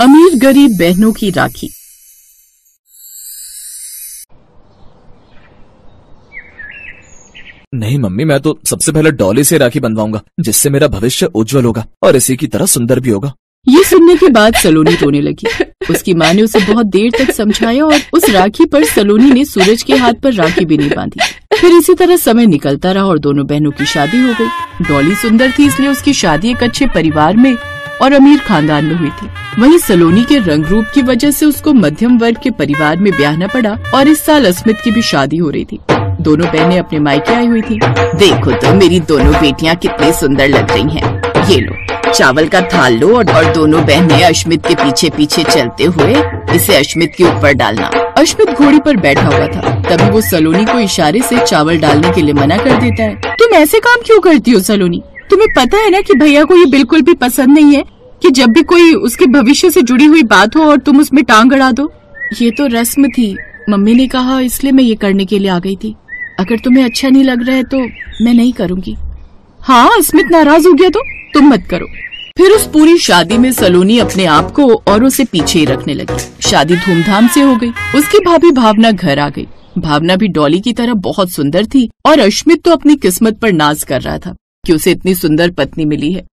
अमीर गरीब बहनों की राखी। नहीं मम्मी, मैं तो सबसे पहले डॉली से राखी बनवाऊंगा, जिससे मेरा भविष्य उज्जवल होगा और इसी की तरह सुंदर भी होगा। ये सुनने के बाद सलोनी रोने लगी। उसकी माँ ने उसे बहुत देर तक समझाया और उस राखी पर सलोनी ने सूरज के हाथ पर राखी भी नहीं बांधी। फिर इसी तरह समय निकलता रहा और दोनों बहनों की शादी हो गई। डॉली सुंदर थी, इसलिए उसकी शादी एक अच्छे परिवार में और अमीर खानदान में हुई थी। वहीं सलोनी के रंग रूप की वजह से उसको मध्यम वर्ग के परिवार में ब्याहना पड़ा और इस साल अस्मित की भी शादी हो रही थी। दोनों बहनें अपने मायके आई हुई थी। देखो तो मेरी दोनों बेटियां कितनी सुंदर लग रही हैं। ये लो चावल का थाल लो और दोनों बहनें अश्मित के पीछे पीछे चलते हुए इसे अश्मित के ऊपर डालना। अश्मित घोड़ी पर बैठा हुआ था, तभी वो सलोनी को इशारे से चावल डालने के लिए मना कर देता है। तुम ऐसे काम क्यों करती हो सलोनी? तुम्हें पता है ना कि भैया को ये बिल्कुल भी पसंद नहीं है कि जब भी कोई उसके भविष्य से जुड़ी हुई बात हो और तुम उसमें टांग अड़ा दो। ये तो रस्म थी, मम्मी ने कहा, इसलिए मैं ये करने के लिए आ गई थी। अगर तुम्हें अच्छा नहीं लग रहा है तो मैं नहीं करूँगी। हाँ, अस्मित नाराज हो गया तो तुम मत करो। फिर उस पूरी शादी में सलोनी अपने आप को औरों से पीछे ही रखने लगी। शादी धूमधाम से हो गई। उसकी भाभी भावना घर आ गई। भावना भी डॉली की तरह बहुत सुंदर थी और अश्मित तो अपनी किस्मत पर नाज कर रहा था कि उसे इतनी सुंदर पत्नी मिली है।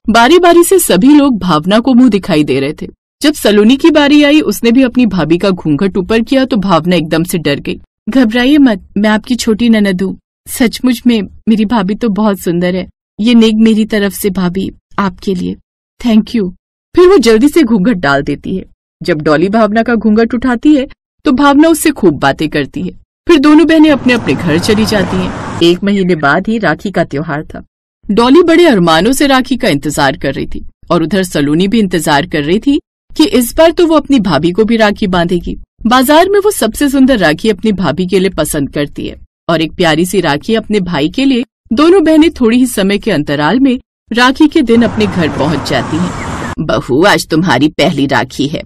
बारी बारी से सभी लोग भावना को मुंह दिखाई दे रहे थे। जब सलोनी की बारी आई, उसने भी अपनी भाभी का घूंघट ऊपर किया तो भावना एकदम से डर गई। घबराइए मत, मैं आपकी छोटी ननद हूँ। सचमुच में मेरी भाभी तो बहुत सुंदर है। ये नेक मेरी तरफ से भाभी आपके लिए, थैंक यू। फिर वो जल्दी से घूंघट डाल देती है। जब डॉली भावना का घूंघट उठाती है तो भावना उससे खूब बातें करती है। फिर दोनों बहनें अपने अपने घर चली जाती हैं। 1 महीने बाद ही राखी का त्योहार था। डॉली बड़े अरमानों से राखी का इंतजार कर रही थी और उधर सलोनी भी इंतजार कर रही थी कि इस बार तो वो अपनी भाभी को भी राखी बांधेगी। बाजार में वो सबसे सुंदर राखी अपनी भाभी के लिए पसंद करती है और एक प्यारी सी राखी अपने भाई के लिए। दोनों बहनें थोड़ी ही समय के अंतराल में राखी के दिन अपने घर पहुंच जाती हैं। बहू, आज तुम्हारी पहली राखी है।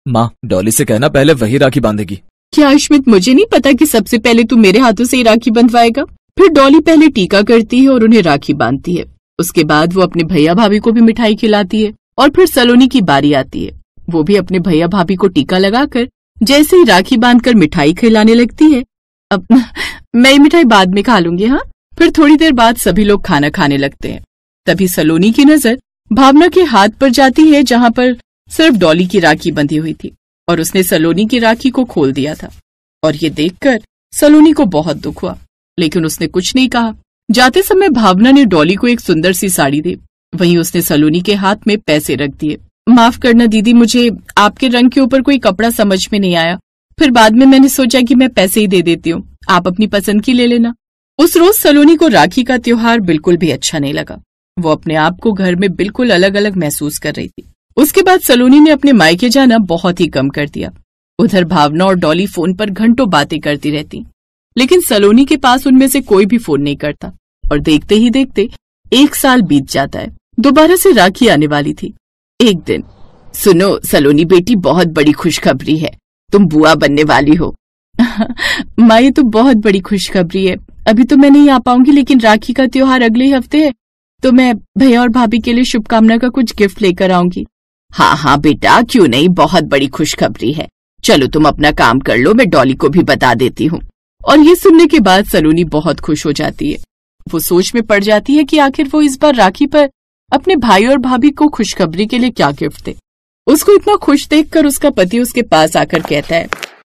माँ, डॉली से कहना पहले वही राखी बांधेगी। क्या अश्मित, मुझे नहीं पता कि सबसे पहले तू मेरे हाथों से ही राखी बंधवाएगा। फिर डॉली पहले टीका करती है और उन्हें राखी बांधती है। उसके बाद वो अपने भैया भाभी को भी मिठाई खिलाती है और फिर सलोनी की बारी आती है। वो भी अपने भैया भाभी को टीका लगाकर जैसे ही राखी बांधकर मिठाई खिलाने लगती है। अब मैं मिठाई बाद में खा लूंगी। हाँ। फिर थोड़ी देर बाद सभी लोग खाना खाने लगते हैं। तभी सलोनी की नजर भावना के हाथ पर जाती है, जहाँ पर सिर्फ डॉली की राखी बंधी हुई थी और उसने सलोनी की राखी को खोल दिया था। और ये देखकर सलोनी को बहुत दुख हुआ, लेकिन उसने कुछ नहीं कहा। जाते समय भावना ने डॉली को एक सुंदर सी साड़ी दी। वहीं उसने सलोनी के हाथ में पैसे रख दिए। माफ करना दीदी, मुझे आपके रंग के ऊपर कोई कपड़ा समझ में नहीं आया। फिर बाद में मैंने सोचा कि मैं पैसे ही दे देती हूँ, आप अपनी पसंद की ले लेना। उस रोज सलोनी को राखी का त्योहार बिल्कुल भी अच्छा नहीं लगा। वो अपने आप को घर में बिल्कुल अलग अलग महसूस कर रही थी। उसके बाद सलोनी ने अपने मायके जाना बहुत ही कम कर दिया। उधर भावना और डॉली फोन पर घंटों बातें करती रहती, लेकिन सलोनी के पास उनमें से कोई भी फोन नहीं करता। और देखते ही देखते 1 साल बीत जाता है। दोबारा से राखी आने वाली थी। एक दिन, सुनो सलोनी बेटी, बहुत बड़ी खुशखबरी है, तुम बुआ बनने वाली हो। माँ, ये तो बहुत बड़ी खुशखबरी है। अभी तो मैं नहीं आ पाऊंगी, लेकिन राखी का त्योहार अगले हफ्ते है, तो मैं भैया और भाभी के लिए शुभकामना का कुछ गिफ्ट लेकर आऊंगी। हाँ हाँ बेटा, क्यों नहीं, बहुत बड़ी खुशखबरी है। चलो तुम अपना काम कर लो, मैं डॉली को भी बता देती हूँ। और ये सुनने के बाद सलोनी बहुत खुश हो जाती है। वो सोच में पड़ जाती है कि आखिर वो इस बार राखी पर अपने भाई और भाभी को खुशखबरी के लिए क्या गिफ्ट दे। उसको इतना खुश देखकर उसका पति उसके पास आकर कहता है,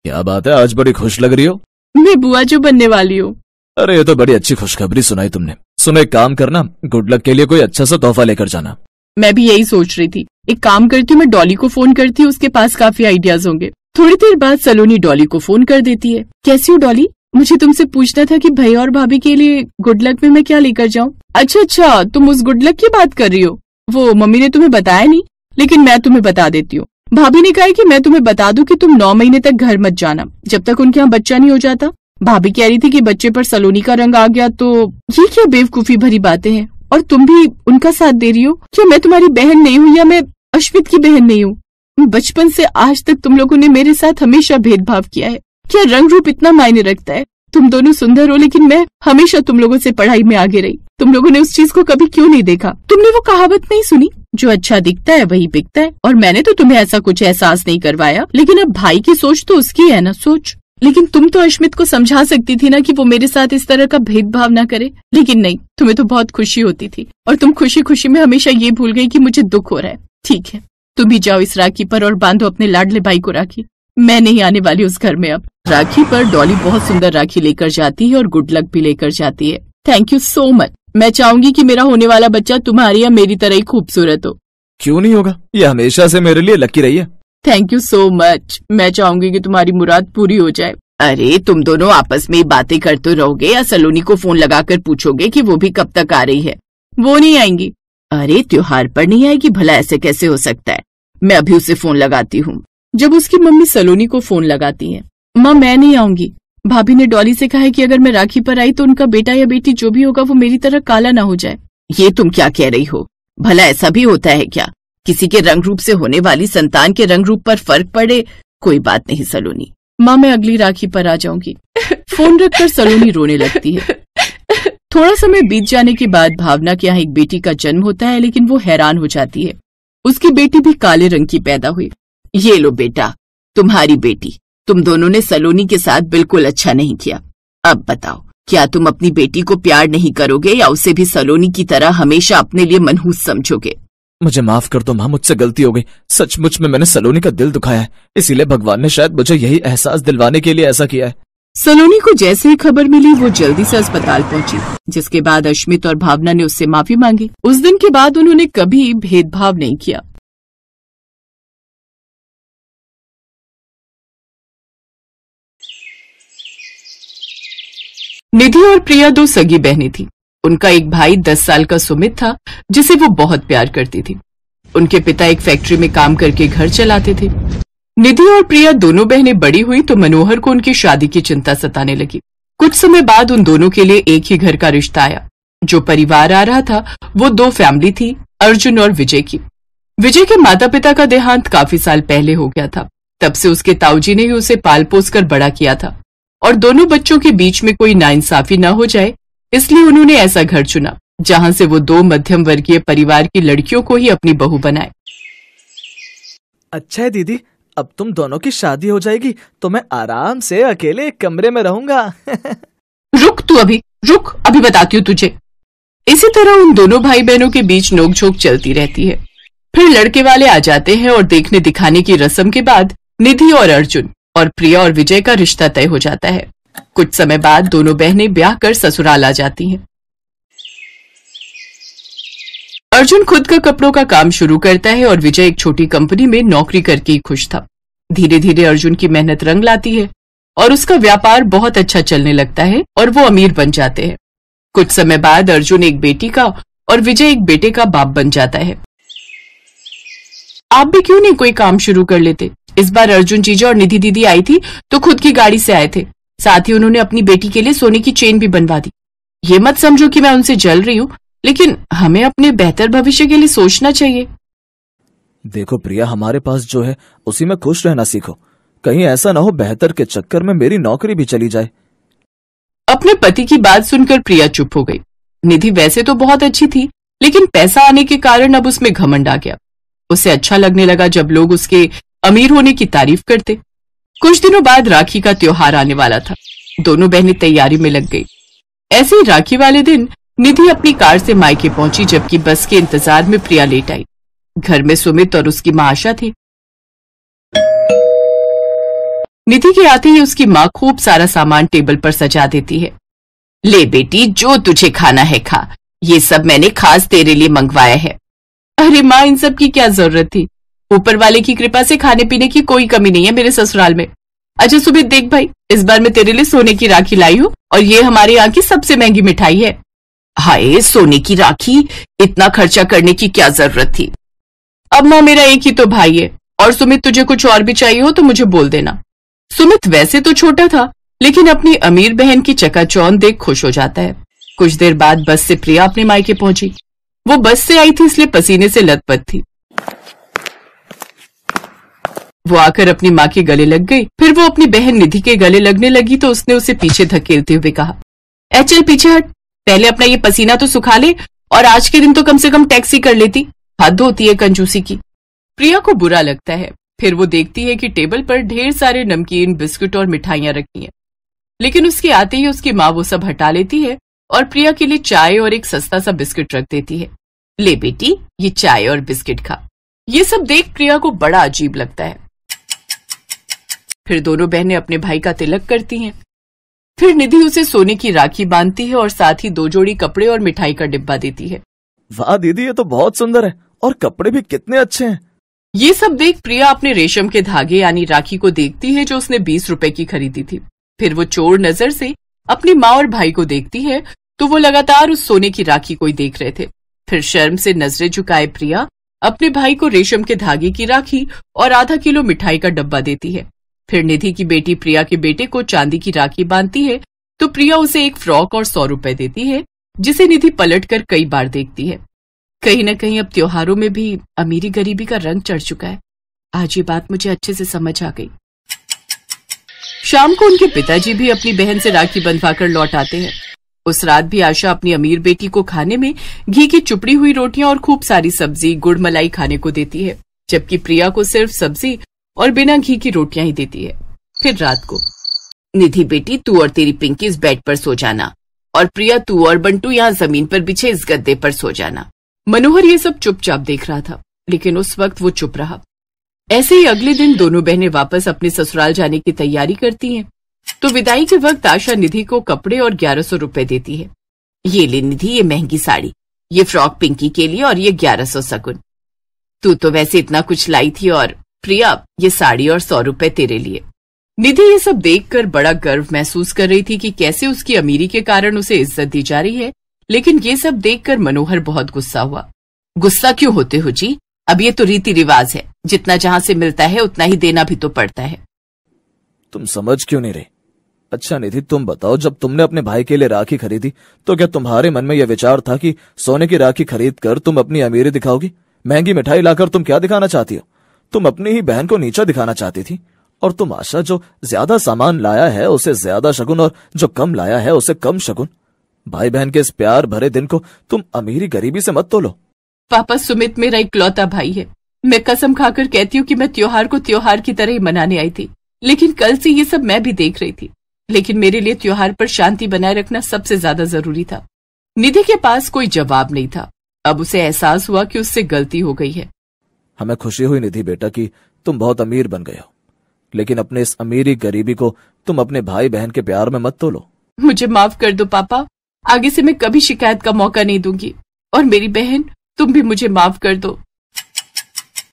क्या बात है, आज बड़ी खुश लग रही हो। मैं बुआ जो बनने वाली हूँ। अरे ये तो बड़ी अच्छी खुशखबरी सुनाई तुमने। सुनो, एक काम करना, गुड लक के लिए कोई अच्छा सा तोहफा लेकर जाना। मैं भी यही सोच रही थी। एक काम करती हूँ, मैं डॉली को फोन करती हूँ, उसके पास काफी आइडियाज होंगे। थोड़ी देर बाद सलोनी डॉली को फोन कर देती है। कैसी हो डॉली, मुझे तुमसे पूछना था कि भैया और भाभी के लिए गुड लक में मैं क्या लेकर जाऊँ। अच्छा, तुम उस गुड लक की बात कर रही हो। वो मम्मी ने तुम्हें बताया नहीं, लेकिन मैं तुम्हें बता देती हूँ। भाभी ने कहा है कि मैं तुम्हें बता दूं कि तुम 9 महीने तक घर मत जाना, जब तक उनके यहाँ बच्चा नहीं हो जाता। भाभी कह रही थी कि बच्चे पर सलोनी का रंग आ गया तो ये क्या बेवकूफी भरी बातें हैं, और तुम भी उनका साथ दे रही हो। क्या मैं तुम्हारी बहन नहीं हूँ या मैं अश्मित की बहन नहीं हूँ। बचपन से आज तक तुम लोगों ने मेरे साथ हमेशा भेदभाव किया है। क्या रंग रूप इतना मायने रखता है? तुम दोनों सुंदर हो, लेकिन मैं हमेशा तुम लोगों से पढ़ाई में आगे रही। तुम लोगों ने उस चीज को कभी क्यों नहीं देखा? तुमने वो कहावत नहीं सुनी, जो अच्छा दिखता है वही बिकता है? और मैंने तो तुम्हें ऐसा कुछ एहसास नहीं करवाया, लेकिन अब भाई की सोच तो उसकी है ना सोच। लेकिन तुम तो अश्मित को समझा सकती थी ना कि वो मेरे साथ इस तरह का भेदभाव ना करे। लेकिन नहीं, तुम्हें तो बहुत खुशी होती थी और तुम खुशी खुशी में हमेशा ये भूल गई कि मुझे दुख हो रहा है। ठीक है, तुम भी जाओ इस राखी पर और बांधो अपने लाडले भाई को राखी। मैं नहीं आने वाली उस घर में अब। राखी पर डॉली बहुत सुंदर राखी लेकर जाती है और गुड लक भी लेकर जाती है। Thank you so much. मैं चाहूंगी कि मेरा होने वाला बच्चा तुम्हारी या मेरी तरह ही खूबसूरत हो। क्यों नहीं होगा, ये हमेशा से मेरे लिए लकी रही है। Thank you so much. मैं चाहूंगी कि तुम्हारी मुराद पूरी हो जाए। अरे तुम दोनों आपस में बातें करते रहोगे या सलोनी को फोन लगाकर पूछोगे कि वो भी कब तक आ रही है? वो नहीं आएंगी। अरे त्योहार पर नहीं आएगी? भला ऐसे कैसे हो सकता है? मैं अभी उसे फोन लगाती हूँ। जब उसकी मम्मी सलोनी को फोन लगाती है, माँ मैं नहीं आऊंगी। भाभी ने डॉली से कहा है कि अगर मैं राखी पर आई तो उनका बेटा या बेटी जो भी होगा वो मेरी तरह काला ना हो जाए। ये तुम क्या कह रही हो? भला ऐसा भी होता है क्या? किसी के रंग रूप से होने वाली संतान के रंग रूप पर फर्क पड़े? कोई बात नहीं सलोनी, माँ मैं अगली राखी पर आ जाऊंगी। फोन रखकर सलोनी रोने लगती है। थोड़ा समय बीत जाने के बाद भावना के यहाँ एक बेटी का जन्म होता है, लेकिन वो हैरान हो जाती है। उसकी बेटी भी काले रंग की पैदा हुई। ये लो बेटा, तुम्हारी बेटी। तुम दोनों ने सलोनी के साथ बिल्कुल अच्छा नहीं किया। अब बताओ, क्या तुम अपनी बेटी को प्यार नहीं करोगे या उसे भी सलोनी की तरह हमेशा अपने लिए मनहूस समझोगे? मुझे माफ कर दो माँ, मुझसे गलती हो गई। सचमुच में मैंने सलोनी का दिल दुखाया है, इसीलिए भगवान ने शायद मुझे यही एहसास दिलवाने के लिए ऐसा किया है। सलोनी को जैसे ही खबर मिली वो जल्दी से अस्पताल पहुंची, जिसके बाद अश्मित और भावना ने उससे माफी मांगी। उस दिन के बाद उन्होंने कभी भेदभाव नहीं किया। निधि और प्रिया दो सगी बहनें थीं। उनका एक भाई 10 साल का सुमित था, जिसे वो बहुत प्यार करती थी। उनके पिता एक फैक्ट्री में काम करके घर चलाते थे। निधि और प्रिया दोनों बहनें बड़ी हुई तो मनोहर को उनकी शादी की चिंता सताने लगी। कुछ समय बाद उन दोनों के लिए एक ही घर का रिश्ता आया। जो परिवार आ रहा था वो 2 फैमिली थी, अर्जुन और विजय की। विजय के माता पिता का देहांत काफी साल पहले हो गया था। तब से उसके ताऊजी ने ही उसे पाल पोस कर बड़ा किया था और दोनों बच्चों के बीच में कोई नाइंसाफी न हो जाए, इसलिए उन्होंने ऐसा घर चुना जहां से वो 2 मध्यम वर्गीय परिवार की लड़कियों को ही अपनी बहू बनाए। अच्छा है दीदी, अब तुम दोनों की शादी हो जाएगी तो मैं आराम से अकेले एक कमरे में रहूंगा। रुक तू, रुक, अभी बताती हूँ तुझे। इसी तरह उन दोनों भाई बहनों के बीच नोकझोंक चलती रहती है। फिर लड़के वाले आ जाते हैं और देखने दिखाने की रस्म के बाद निधि और अर्जुन और प्रिया और विजय का रिश्ता तय हो जाता है। कुछ समय बाद दोनों बहनें ब्याह कर ससुराल आ जाती हैं। अर्जुन खुद का कपड़ों का काम शुरू करता है और विजय एक छोटी कंपनी में नौकरी करके ही खुश था। धीरे धीरे अर्जुन की मेहनत रंग लाती है और उसका व्यापार बहुत अच्छा चलने लगता है और वो अमीर बन जाते हैं। कुछ समय बाद अर्जुन एक बेटी का और विजय एक बेटे का बाप बन जाता है। आप भी क्यों नहीं कोई काम शुरू कर लेते? इस बार अर्जुन जीजा और निधि दीदी आई थी तो खुद की गाड़ी से आए थे। साथ ही उन्होंने अपनी बेटी के लिए सोने की चेन भी बनवा दी। ये मत समझो कि मैं उनसे जल रही हूँ, लेकिन हमें अपने बेहतर भविष्य के लिए सोचना चाहिए। देखो प्रिया, हमारे पास जो है उसी में खुश रहना सीखो। कहीं ऐसा ना हो बेहतर के चक्कर में मेरी नौकरी भी चली जाए। अपने पति की बात सुनकर प्रिया चुप हो गई। निधि वैसे तो बहुत अच्छी थी, लेकिन पैसा आने के कारण अब उसमें घमंड आ गया। उसे अच्छा लगने लगा जब लोग उसके अमीर होने की तारीफ करते। कुछ दिनों बाद राखी का त्योहार आने वाला था। दोनों बहनें तैयारी में लग गई। ऐसे ही राखी वाले दिन निधि अपनी कार से मायके पहुंची, जबकि बस के इंतजार में प्रिया लेट आई। घर में सुमित और उसकी मां आशा थी। निधि के आते ही उसकी मां खूब सारा सामान टेबल पर सजा देती है। ले बेटी, जो तुझे खाना है खा, ये सब मैंने खास तेरे लिए मंगवाया है। अरे माँ, इन सब की क्या जरूरत थी? ऊपर वाले की कृपा से खाने पीने की कोई कमी नहीं है मेरे ससुराल में। अच्छा सुमित, देख भाई, इस बार मैं तेरे लिए सोने की राखी लाई हूँ और ये हमारे यहाँ की सबसे महंगी मिठाई है। हाय, सोने की राखी, इतना खर्चा करने की क्या जरूरत थी? अब माँ, मेरा एक ही तो भाई है, और सुमित तुझे कुछ और भी चाहिए हो तो मुझे बोल देना। सुमित वैसे तो छोटा था, लेकिन अपनी अमीर बहन की चकाचौंध देख खुश हो जाता है। कुछ देर बाद बस से प्रिया अपने मायके पहुंची। वो बस से आई थी इसलिए पसीने से लथपथ थी। वो आकर अपनी माँ के गले लग गई। फिर वो अपनी बहन निधि के गले लगने लगी तो उसने उसे पीछे धकेलते हुए कहा, ए चल पीछे हट, पहले अपना ये पसीना तो सुखा ले और आज के दिन तो कम से कम टैक्सी कर लेती, हद होती है कंजूसी की। प्रिया को बुरा लगता है। फिर वो देखती है कि टेबल पर ढेर सारे नमकीन, बिस्कुट और मिठाइयां रखी हैं, लेकिन उसके आते ही उसकी माँ वो सब हटा लेती है और प्रिया के लिए चाय और एक सस्ता सा बिस्किट रख देती है। ले बेटी, ये चाय और बिस्किट खा। ये सब देख प्रिया को बड़ा अजीब लगता है। फिर दोनों बहनें अपने भाई का तिलक करती हैं। फिर निधि उसे सोने की राखी बांधती है और साथ ही 2 जोड़ी कपड़े और मिठाई का डिब्बा देती है। वाह दीदी, ये तो बहुत सुंदर है और कपड़े भी कितने अच्छे हैं। ये सब देख प्रिया अपने रेशम के धागे यानी राखी को देखती है जो उसने 20 रुपए की खरीदी थी। फिर वो चोर नजर से अपनी माँ और भाई को देखती है तो वो लगातार उस सोने की राखी को ही देख रहे थे। फिर शर्म से नजरें झुकाए प्रिया अपने भाई को रेशम के धागे की राखी और आधा किलो मिठाई का डब्बा देती है। फिर निधि की बेटी प्रिया के बेटे को चांदी की राखी बांधती है तो प्रिया उसे एक फ्रॉक और 100 रुपए देती है, जिसे निधि पलटकर कई बार देखती है। कहीं न कहीं अब त्योहारों में भी अमीरी गरीबी का रंग चढ़ चुका है। आज ये बात मुझे अच्छे से समझ आ गई। शाम को उनके पिताजी भी अपनी बहन से राखी बंधवाकर लौट आते हैं। उस रात भी आशा अपनी अमीर बेटी को खाने में घी की चुपड़ी हुई रोटियां और खूब सारी सब्जी, गुड़ मलाई खाने को देती है, जबकि प्रिया को सिर्फ सब्जी और बिना घी की रोटियां ही देती है। फिर रात को, निधि बेटी तू और तेरी पिंकी इस बेड पर सो जाना और प्रिया तू और बंटू यहाँ जमीन पर बिछे इस गद्दे पर सो जाना। मनोहर ये सब चुपचाप देख रहा था, लेकिन उस वक्त वो चुप रहा। ऐसे ही अगले दिन दोनों बहनें वापस अपने ससुराल जाने की तैयारी करती हैं। तो विदाई के वक्त आशा निधि को कपड़े और 1100 रुपए देती है। ये ले निधि, ये महंगी साड़ी, ये फ्रॉक पिंकी के लिए और ये 1100 सगुन। तू तो वैसे इतना कुछ लाई थी और प्रिया ये साड़ी और 100 रुपए तेरे लिए। निधि ये सब देखकर बड़ा गर्व महसूस कर रही थी कि कैसे उसकी अमीरी के कारण उसे इज्जत दी जा रही है, लेकिन ये सब देखकर मनोहर बहुत गुस्सा हुआ। गुस्सा क्यों होते हो जी? अब ये तो रीति रिवाज है, जितना जहां से मिलता है उतना ही देना भी तो पड़ता है। तुम समझ क्यों नहीं रहे? अच्छा निधि, तुम बताओ, जब तुमने अपने भाई के लिए राखी खरीदी तो क्या तुम्हारे मन में यह विचार था कि सोने की राखी खरीद कर तुम अपनी अमीरी दिखाओगी? महंगी मिठाई लाकर तुम क्या दिखाना चाहती हो? तुम अपनी ही बहन को नीचा दिखाना चाहती थी। और तुम आशा, जो ज्यादा सामान लाया है उसे ज्यादा शगुन और जो कम लाया है उसे कम शगुन। भाई बहन के इस प्यार भरे दिन को तुम अमीरी गरीबी से मत तोलो। पापा, सुमित मेरा इकलौता भाई है। मैं कसम खाकर कहती हूँ कि मैं त्योहार को त्योहार की तरह ही मनाने आई थी, लेकिन कल से ये सब मैं भी देख रही थी। लेकिन मेरे लिए त्योहार पर शांति बनाए रखना सबसे ज्यादा जरूरी था। निधि के पास कोई जवाब नहीं था। अब उसे एहसास हुआ कि उससे गलती हो गई है। हमें खुशी हुई निधि बेटा कि तुम बहुत अमीर बन गए हो, लेकिन अपने इस अमीरी गरीबी को तुम अपने भाई बहन के प्यार में मत तोलो। मुझे माफ कर दो पापा, आगे से मैं कभी शिकायत का मौका नहीं दूंगी। और मेरी बहन, तुम भी मुझे माफ कर दो।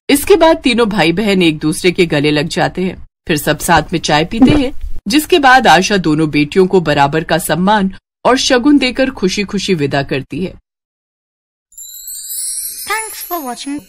इसके बाद तीनों भाई बहन एक दूसरे के गले लग जाते हैं। फिर सब साथ में चाय पीते हैं, जिसके बाद आशा दोनों बेटियों को बराबर का सम्मान और शगुन देकर खुशी खुशी विदा करती है। Thanks for watching.